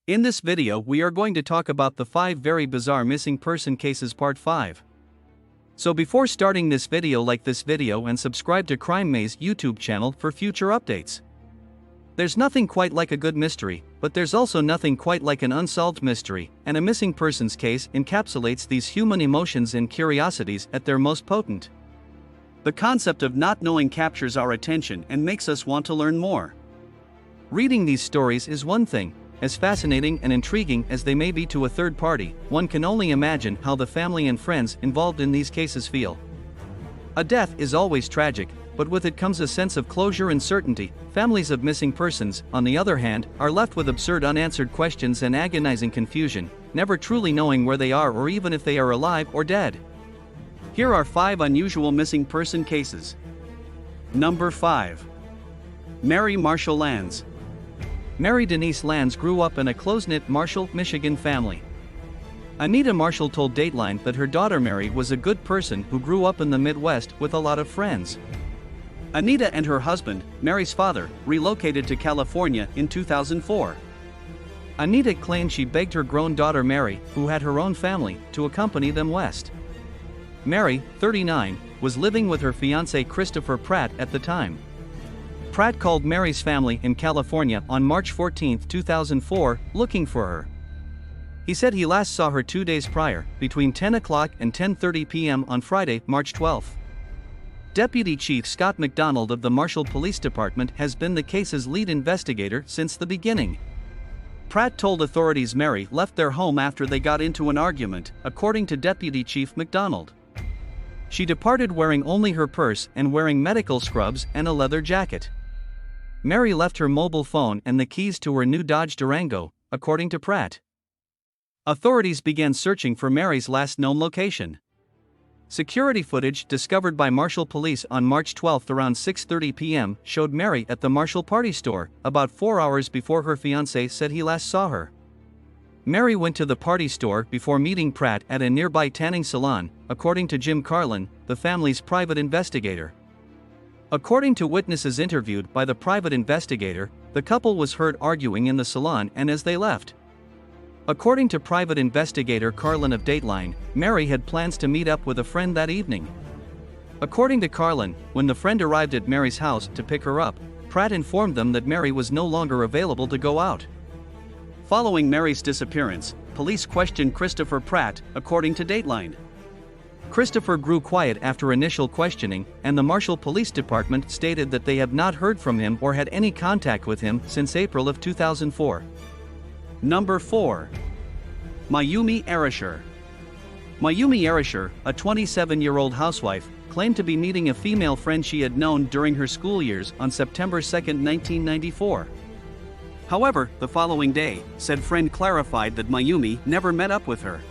In this video we are going to talk about the 5 very bizarre missing person cases part 5. So before starting this video, like this video and subscribe to Crime Maze YouTube channel for future updates. There's nothing quite like a good mystery, but there's also nothing quite like an unsolved mystery, and a missing persons case encapsulates these human emotions and curiosities at their most potent. The concept of not knowing captures our attention and makes us want to learn more. Reading these stories is one thing. As fascinating and intriguing as they may be to a third party, one can only imagine how the family and friends involved in these cases feel. A death is always tragic, but with it comes a sense of closure and certainty. Families of missing persons, on the other hand, are left with absurd unanswered questions and agonizing confusion, never truly knowing where they are or even if they are alive or dead. Here are 5 unusual missing person cases. Number 5. Mary Marshall Lands. Mary Denise Lands grew up in a close-knit Marshall, Michigan family. Anita Marshall told Dateline that her daughter Mary was a good person who grew up in the Midwest with a lot of friends. Anita and her husband, Mary's father, relocated to California in 2004. Anita claimed she begged her grown daughter Mary, who had her own family, to accompany them west. Mary, 39, was living with her fiancé Christopher Pratt at the time. Pratt called Mary's family in California on March 14, 2004, looking for her. He said he last saw her 2 days prior, between 10 o'clock and 10:30 p.m. on Friday, March 12. Deputy Chief Scott McDonald of the Marshall Police Department has been the case's lead investigator since the beginning. Pratt told authorities Mary left their home after they got into an argument, according to Deputy Chief McDonald. She departed wearing only her purse and wearing medical scrubs and a leather jacket. Mary left her mobile phone and the keys to her new Dodge Durango, according to Pratt. Authorities began searching for Mary's last known location. Security footage discovered by Marshall Police on March 12 around 6:30 p.m. showed Mary at the Marshall Party Store, about 4 hours before her fiancé said he last saw her. Mary went to the party store before meeting Pratt at a nearby tanning salon, according to Jim Carlin, the family's private investigator. According to witnesses interviewed by the private investigator, the couple was heard arguing in the salon and as they left. According to private investigator Carlin of Dateline, Mary had plans to meet up with a friend that evening. According to Carlin, when the friend arrived at Mary's house to pick her up, Pratt informed them that Mary was no longer available to go out. Following Mary's disappearance, police questioned Christopher Pratt, according to Dateline. Christopher grew quiet after initial questioning, and the Marshall Police Department stated that they have not heard from him or had any contact with him since April of 2004. Number 4. Mayumi Erisher. Mayumi Erisher, a 27-year-old housewife, claimed to be meeting a female friend she had known during her school years on September 2, 1994. However, the following day, said friend clarified that Mayumi never met up with her.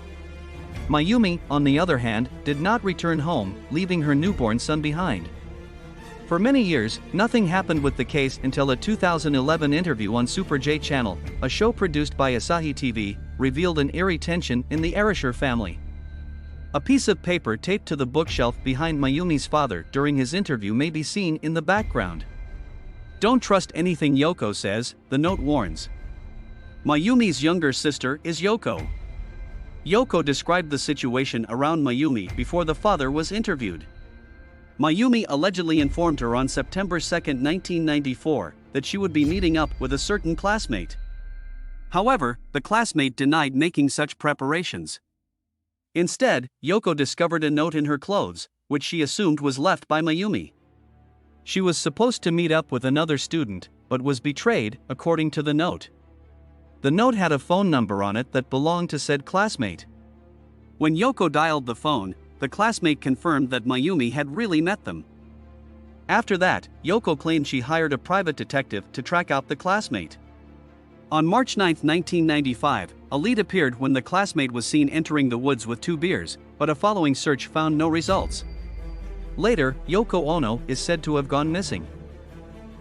Mayumi, on the other hand, did not return home, leaving her newborn son behind. For many years, nothing happened with the case until a 2011 interview on Super J Channel, a show produced by Asahi TV, revealed an eerie tension in the Erisher family. A piece of paper taped to the bookshelf behind Mayumi's father during his interview may be seen in the background. "Don't trust anything Yoko says," the note warns. Mayumi's younger sister is Yoko. Yoko described the situation around Mayumi before the father was interviewed. Mayumi allegedly informed her on September 2, 1994, that she would be meeting up with a certain classmate. However, the classmate denied making such preparations. Instead, Yoko discovered a note in her clothes, which she assumed was left by Mayumi. She was supposed to meet up with another student, but was betrayed, according to the note. The note had a phone number on it that belonged to said classmate. When Yoko dialed the phone, the classmate confirmed that Mayumi had really met them. After that, Yoko claimed she hired a private detective to track out the classmate. On March 9, 1995, a lead appeared when the classmate was seen entering the woods with 2 beers, but a following search found no results. Later, Yoko Ono is said to have gone missing.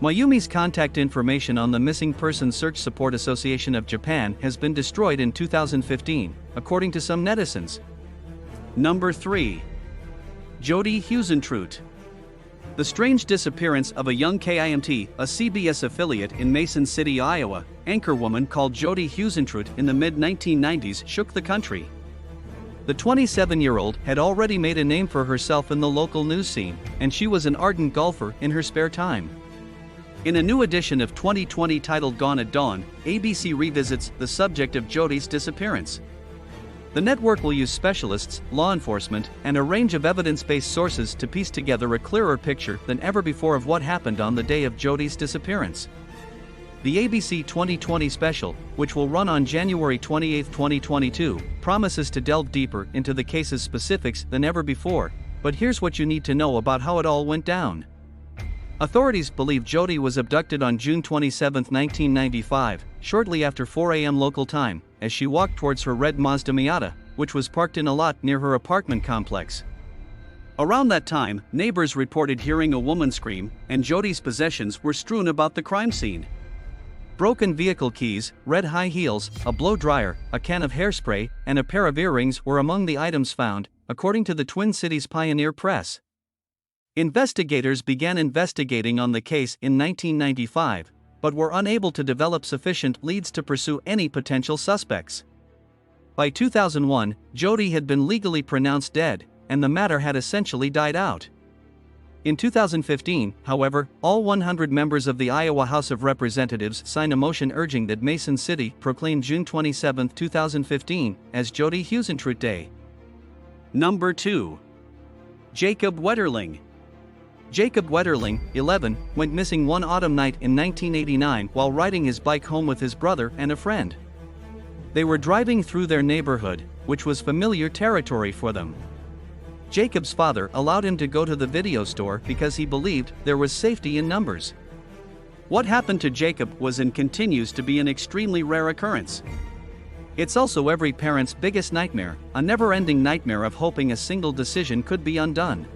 Mayumi's contact information on the Missing Persons Search Support Association of Japan has been destroyed in 2015, according to some netizens. Number 3. Jody Huisentruit. The strange disappearance of a young KIMT, a CBS affiliate in Mason City, Iowa, anchorwoman called Jody Huisentruit in the mid-1990s shook the country. The 27-year-old had already made a name for herself in the local news scene, and she was an ardent golfer in her spare time. In a new edition of 2020 titled Gone at Dawn, ABC revisits the subject of Jody's disappearance. The network will use specialists, law enforcement, and a range of evidence-based sources to piece together a clearer picture than ever before of what happened on the day of Jody's disappearance. The ABC 2020 special, which will run on January 28, 2022, promises to delve deeper into the case's specifics than ever before, but here's what you need to know about how it all went down. Authorities believe Jody was abducted on June 27, 1995, shortly after 4 a.m. local time, as she walked towards her red Mazda Miata, which was parked in a lot near her apartment complex. Around that time, neighbors reported hearing a woman scream, and Jody's possessions were strewn about the crime scene. Broken vehicle keys, red high heels, a blow dryer, a can of hairspray, and a pair of earrings were among the items found, according to the Twin Cities Pioneer Press. Investigators began investigating on the case in 1995, but were unable to develop sufficient leads to pursue any potential suspects. By 2001, Jody had been legally pronounced dead, and the matter had essentially died out. In 2015, however, all 100 members of the Iowa House of Representatives signed a motion urging that Mason City proclaim June 27, 2015, as Jody Huisentruit Day. Number 2. Jacob Wetterling. Jacob Wetterling, 11, went missing one autumn night in 1989 while riding his bike home with his brother and a friend. They were driving through their neighborhood, which was familiar territory for them. Jacob's father allowed him to go to the video store because he believed there was safety in numbers. What happened to Jacob was and continues to be an extremely rare occurrence. It's also every parent's biggest nightmare, a never-ending nightmare of hoping a single decision could be undone.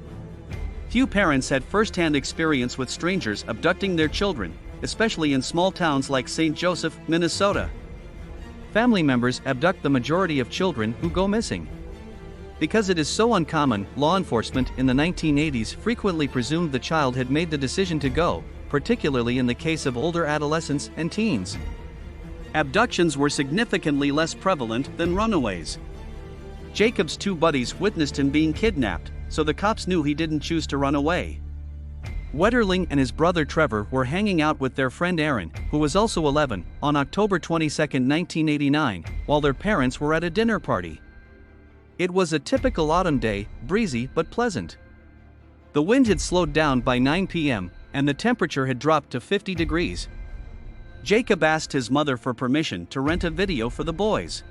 Few parents had first-hand experience with strangers abducting their children, especially in small towns like St. Joseph, Minnesota. Family members abduct the majority of children who go missing. Because it is so uncommon, law enforcement in the 1980s frequently presumed the child had made the decision to go, particularly in the case of older adolescents and teens. Abductions were significantly less prevalent than runaways. Jacob's two buddies witnessed him being kidnapped, so the cops knew he didn't choose to run away. Wetterling and his brother Trevor were hanging out with their friend Aaron, who was also 11, on October 22, 1989, while their parents were at a dinner party. It was a typical autumn day, breezy but pleasant. The wind had slowed down by 9 p.m., and the temperature had dropped to 50 degrees. Jacob asked his mother for permission to rent a video for the boys.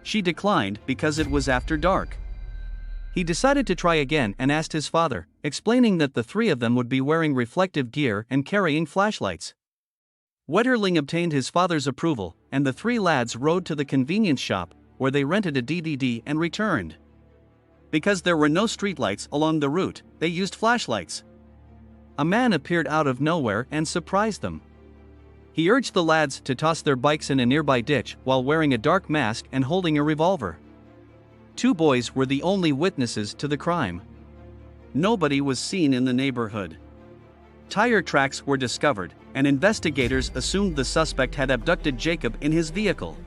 She declined because it was after dark. He decided to try again and asked his father, explaining that the three of them would be wearing reflective gear and carrying flashlights. Wetterling obtained his father's approval, and the three lads rode to the convenience shop, where they rented a DVD and returned. Because there were no streetlights along the route, they used flashlights. A man appeared out of nowhere and surprised them. He urged the lads to toss their bikes in a nearby ditch while wearing a dark mask and holding a revolver. Two boys were the only witnesses to the crime. Nobody was seen in the neighborhood. Tire tracks were discovered, and investigators assumed the suspect had abducted Jacob in his vehicle.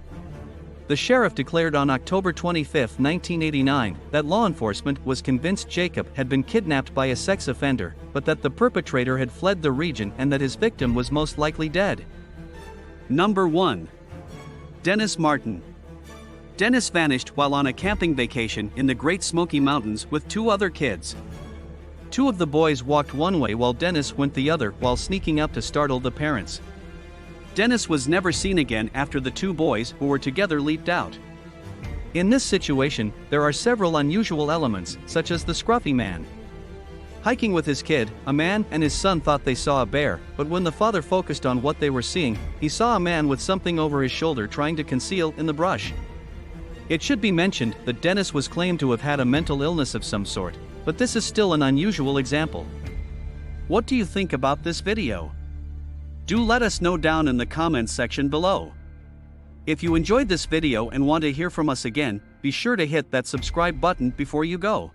The sheriff declared on October 25, 1989, that law enforcement was convinced Jacob had been kidnapped by a sex offender, but that the perpetrator had fled the region and that his victim was most likely dead. Number 1. Dennis Martin. Dennis vanished while on a camping vacation in the Great Smoky Mountains with two other kids. Two of the boys walked one way while Dennis went the other while sneaking up to startle the parents. Dennis was never seen again after the two boys who were together leaped out. In this situation, there are several unusual elements, such as the scruffy man. Hiking with his kid, a man and his son thought they saw a bear, but when the father focused on what they were seeing, he saw a man with something over his shoulder trying to conceal in the brush. It should be mentioned that Dennis was claimed to have had a mental illness of some sort, but this is still an unusual example. What do you think about this video? Do let us know down in the comments section below. If you enjoyed this video and want to hear from us again, be sure to hit that subscribe button before you go.